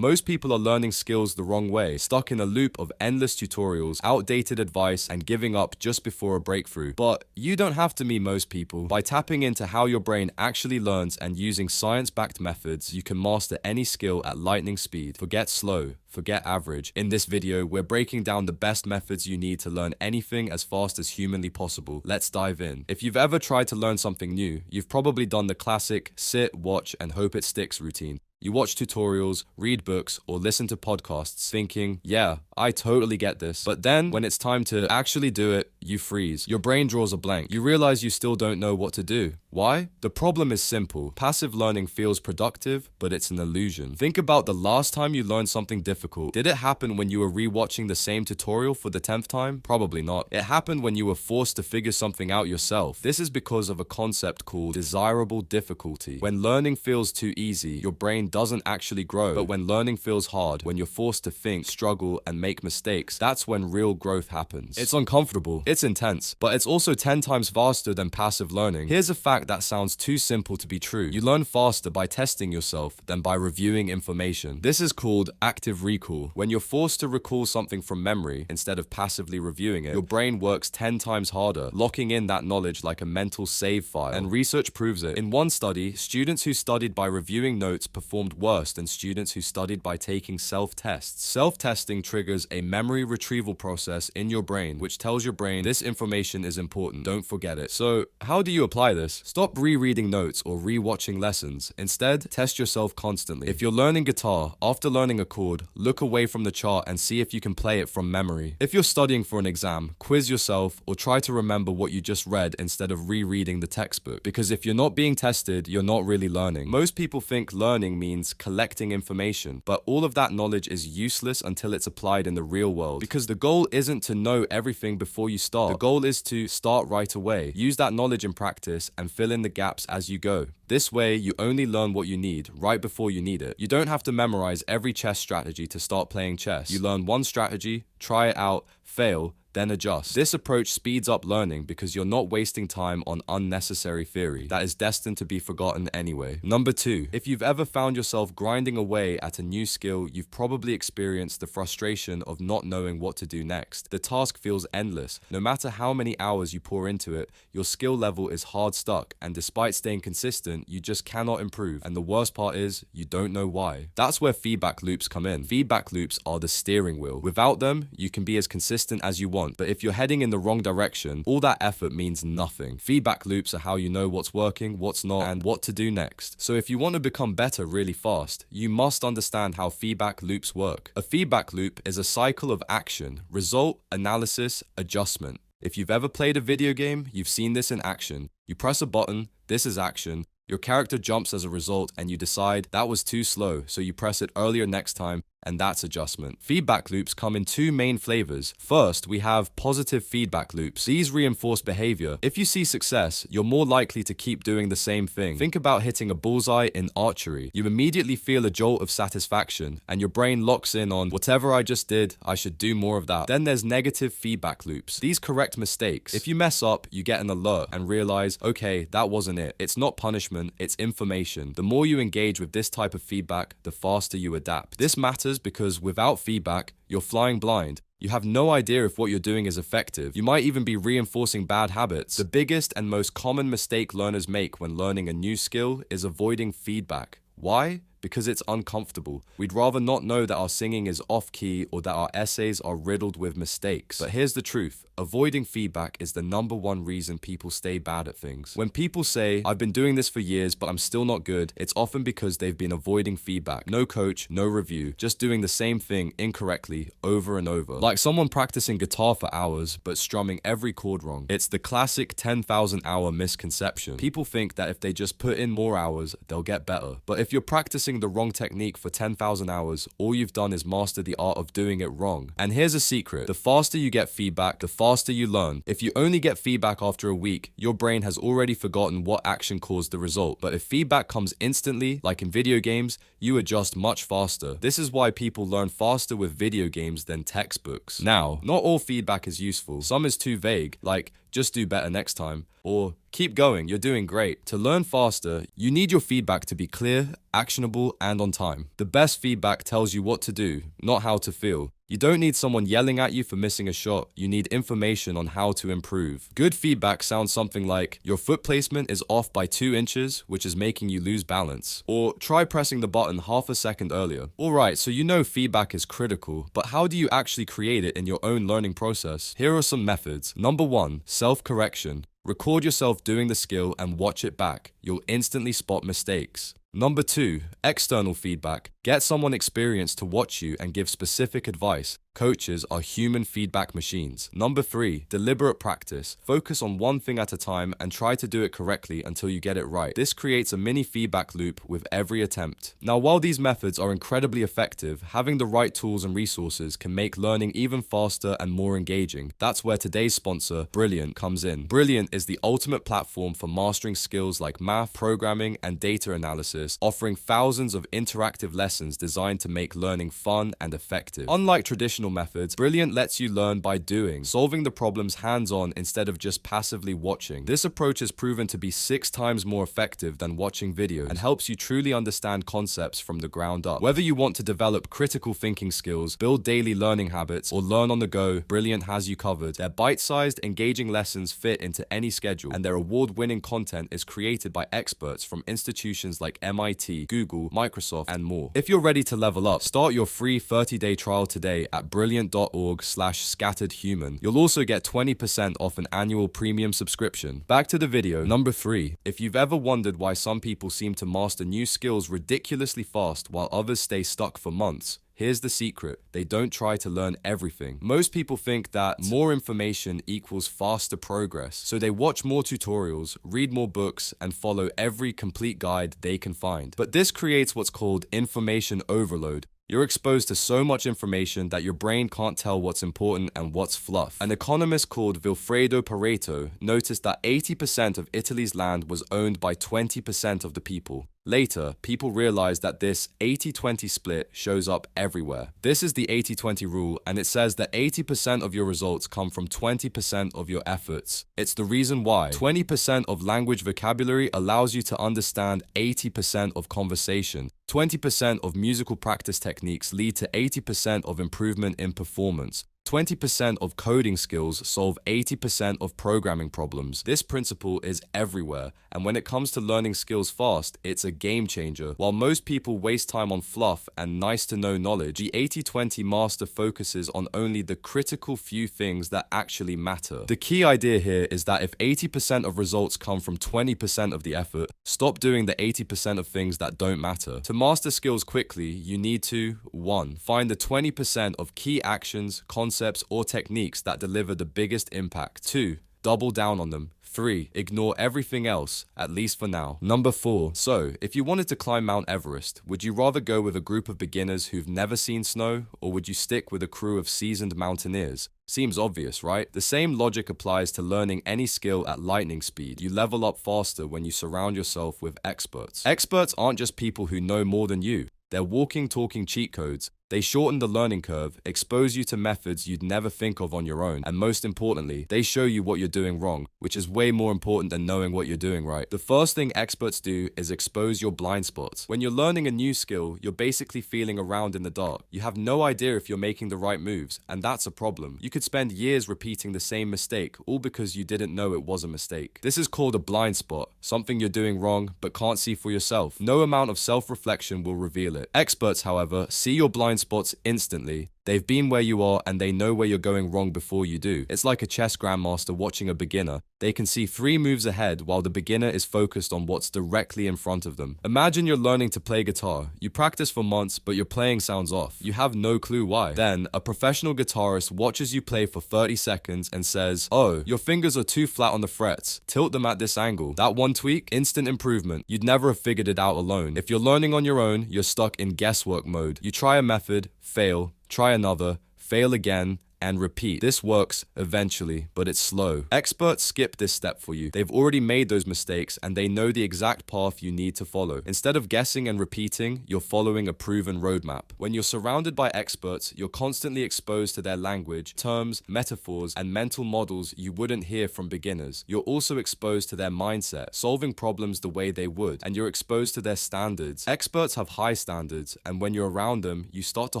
Most people are learning skills the wrong way, stuck in a loop of endless tutorials, outdated advice, and giving up just before a breakthrough. But you don't have to be most people. By tapping into how your brain actually learns and using science-backed methods, you can master any skill at lightning speed. Forget slow, forget average. In this video, we're breaking down the best methods you need to learn anything as fast as humanly possible. Let's dive in. If you've ever tried to learn something new, you've probably done the classic sit, watch, and hope it sticks routine. You watch tutorials, read books, or listen to podcasts thinking, yeah, I totally get this. But then, when it's time to actually do it, you freeze. Your brain draws a blank. You realize you still don't know what to do. Why? The problem is simple. Passive learning feels productive, but it's an illusion. Think about the last time you learned something difficult. Did it happen when you were rewatching the same tutorial for the 10th time? Probably not. It happened when you were forced to figure something out yourself. This is because of a concept called desirable difficulty. When learning feels too easy, your brain doesn't actually grow. But when learning feels hard, when you're forced to think, struggle, and make mistakes, that's when real growth happens. It's uncomfortable, it's intense, but it's also 10 times faster than passive learning. Here's a fact that sounds too simple to be true. You learn faster by testing yourself than by reviewing information. This is called active recall. When you're forced to recall something from memory instead of passively reviewing it, your brain works 10 times harder, locking in that knowledge like a mental save file. And research proves it. In one study, students who studied by reviewing notes performed worse than students who studied by taking self-tests. Self-testing triggers a memory retrieval process in your brain, which tells your brain this information is important, don't forget it. So, how do you apply this? Stop rereading notes or re-watching lessons. Instead, test yourself constantly. If you're learning guitar, after learning a chord, look away from the chart and see if you can play it from memory. If you're studying for an exam, quiz yourself or try to remember what you just read instead of rereading the textbook. Because if you're not being tested, you're not really learning. Most people think learning means collecting information, but all of that knowledge is useless until it's applied in the real world. Because the goal isn't to know everything before you start. The goal is to start right away. Use that knowledge in practice and fill in the gaps as you go. This way, you only learn what you need right before you need it. You don't have to memorize every chess strategy to start playing chess. You learn one strategy, try it out, fail, then adjust. This approach speeds up learning because you're not wasting time on unnecessary theory that is destined to be forgotten anyway. Number 2, if you've ever found yourself grinding away at a new skill, you've probably experienced the frustration of not knowing what to do next. The task feels endless. No matter how many hours you pour into it, your skill level is hard stuck, and despite staying consistent, you just cannot improve. And the worst part is, you don't know why. That's where feedback loops come in. Feedback loops are the steering wheel. Without them, you can be as consistent as you want. But if you're heading in the wrong direction, all that effort means nothing. Feedback loops are how you know what's working, what's not, and what to do next. So if you want to become better really fast, you must understand how feedback loops work. A feedback loop is a cycle of action, result, analysis, adjustment. If you've ever played a video game, you've seen this in action. You press a button, this is action. Your character jumps as a result, and you decide that was too slow, so you press it earlier next time, and that's adjustment. Feedback loops come in 2 main flavors. First, we have positive feedback loops. These reinforce behavior. If you see success, you're more likely to keep doing the same thing. Think about hitting a bullseye in archery. You immediately feel a jolt of satisfaction, and your brain locks in on whatever I just did, I should do more of that. Then there's negative feedback loops. These correct mistakes. If you mess up, you get an alert and realize, okay, that wasn't it. It's not punishment, it's information. The more you engage with this type of feedback, the faster you adapt. This matters because without feedback, you're flying blind. You have no idea if what you're doing is effective. You might even be reinforcing bad habits. The biggest and most common mistake learners make when learning a new skill is avoiding feedback. Why? Because it's uncomfortable. We'd rather not know that our singing is off-key or that our essays are riddled with mistakes. But here's the truth. Avoiding feedback is the #1 reason people stay bad at things. When people say, I've been doing this for years, but I'm still not good, it's often because they've been avoiding feedback. No coach, no review, just doing the same thing incorrectly over and over. Like someone practicing guitar for hours, but strumming every chord wrong. It's the classic 10,000 hour misconception. People think that if they just put in more hours, they'll get better. But if you're practicing the wrong technique for 10,000 hours, all you've done is master the art of doing it wrong. And here's a secret. The faster you get feedback, the faster you learn. If you only get feedback after a week, your brain has already forgotten what action caused the result. But if feedback comes instantly, like in video games, you adjust much faster. This is why people learn faster with video games than textbooks. Now, not all feedback is useful. Some is too vague, like just do better next time, or keep going, you're doing great. To learn faster, you need your feedback to be clear, actionable, and on time. The best feedback tells you what to do, not how to feel. You don't need someone yelling at you for missing a shot. You need information on how to improve. Good feedback sounds something like, your foot placement is off by 2 inches, which is making you lose balance. Or try pressing the button half a second earlier. Alright, so you know feedback is critical, but how do you actually create it in your own learning process? Here are some methods. Number 1, self-correction. Record yourself doing the skill and watch it back. You'll instantly spot mistakes. Number 2, external feedback. Get someone experienced to watch you and give specific advice. Coaches are human feedback machines. Number 3, deliberate practice. Focus on one thing at a time and try to do it correctly until you get it right. This creates a mini feedback loop with every attempt. Now, while these methods are incredibly effective, having the right tools and resources can make learning even faster and more engaging. That's where today's sponsor, Brilliant, comes in. Brilliant is the ultimate platform for mastering skills like math, programming, and data analysis, offering thousands of interactive lessons designed to make learning fun and effective. Unlike traditional methods, Brilliant lets you learn by doing, solving the problems hands-on instead of just passively watching. This approach is proven to be 6 times more effective than watching videos and helps you truly understand concepts from the ground up. Whether you want to develop critical thinking skills, build daily learning habits, or learn on the go, Brilliant has you covered. Their bite-sized, engaging lessons fit into any schedule, and their award-winning content is created by experts from institutions like MIT, Google, Microsoft, and more. If you're ready to level up, start your free 30-day trial today at brilliant.org/scatteredhuman. You'll also get 20% off an annual premium subscription. Back to the video. Number 3. If you've ever wondered why some people seem to master new skills ridiculously fast while others stay stuck for months, here's the secret. They don't try to learn everything. Most people think that more information equals faster progress, so they watch more tutorials, read more books, and follow every complete guide they can find. But this creates what's called information overload. You're exposed to so much information that your brain can't tell what's important and what's fluff. An economist called Vilfredo Pareto noticed that 80% of Italy's land was owned by 20% of the people. Later, people realized that this 80-20 split shows up everywhere. This is the 80-20 rule, and it says that 80% of your results come from 20% of your efforts. It's the reason why 20% of language vocabulary allows you to understand 80% of conversation. 20% of musical practice techniques lead to 80% of improvement in performance. 20% of coding skills solve 80% of programming problems. This principle is everywhere, and when it comes to learning skills fast, it's a game changer. While most people waste time on fluff and nice-to-know knowledge, the 80-20 master focuses on only the critical few things that actually matter. The key idea here is that if 80% of results come from 20% of the effort, stop doing the 80% of things that don't matter. To master skills quickly, you need to 1. Find the 20% of key actions, concepts, or techniques that deliver the biggest impact. 2. Double down on them. 3. Ignore everything else, at least for now. Number 4. So, if you wanted to climb Mount Everest, would you rather go with a group of beginners who've never seen snow, or would you stick with a crew of seasoned mountaineers? Seems obvious, right? The same logic applies to learning any skill at lightning speed. You level up faster when you surround yourself with experts. Experts aren't just people who know more than you. They're walking, talking cheat codes. They shorten the learning curve, expose you to methods you'd never think of on your own, and most importantly, they show you what you're doing wrong, which is way more important than knowing what you're doing right. The first thing experts do is expose your blind spots. When you're learning a new skill, you're basically feeling around in the dark. You have no idea if you're making the right moves, and that's a problem. You could spend years repeating the same mistake, all because you didn't know it was a mistake. This is called a blind spot, something you're doing wrong but can't see for yourself. No amount of self-reflection will reveal it. Experts, however, see your blind spots instantly. They've been where you are and they know where you're going wrong before you do. It's like a chess grandmaster watching a beginner. They can see 3 moves ahead while the beginner is focused on what's directly in front of them. Imagine you're learning to play guitar. You practice for months, but your playing sounds off. You have no clue why. Then, a professional guitarist watches you play for 30 seconds and says, "Oh, your fingers are too flat on the frets. Tilt them at this angle." That one tweak, instant improvement. You'd never have figured it out alone. If you're learning on your own, you're stuck in guesswork mode. You try a method, fail, try another, fail again, and repeat. This works eventually, but it's slow. Experts skip this step for you. They've already made those mistakes and they know the exact path you need to follow. Instead of guessing and repeating, you're following a proven roadmap. When you're surrounded by experts, you're constantly exposed to their language, terms, metaphors, and mental models you wouldn't hear from beginners. You're also exposed to their mindset, solving problems the way they would, and you're exposed to their standards. Experts have high standards, and when you're around them, you start to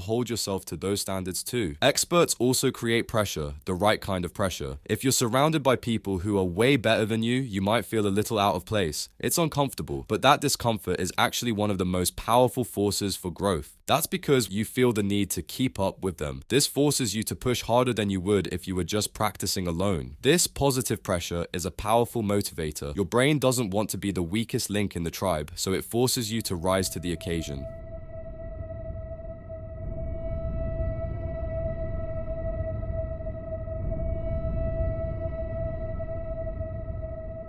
hold yourself to those standards too. Experts also create pressure, the right kind of pressure. If you're surrounded by people who are way better than you, you might feel a little out of place. It's uncomfortable, but that discomfort is actually one of the most powerful forces for growth. That's because you feel the need to keep up with them. This forces you to push harder than you would if you were just practicing alone. This positive pressure is a powerful motivator. Your brain doesn't want to be the weakest link in the tribe, so it forces you to rise to the occasion.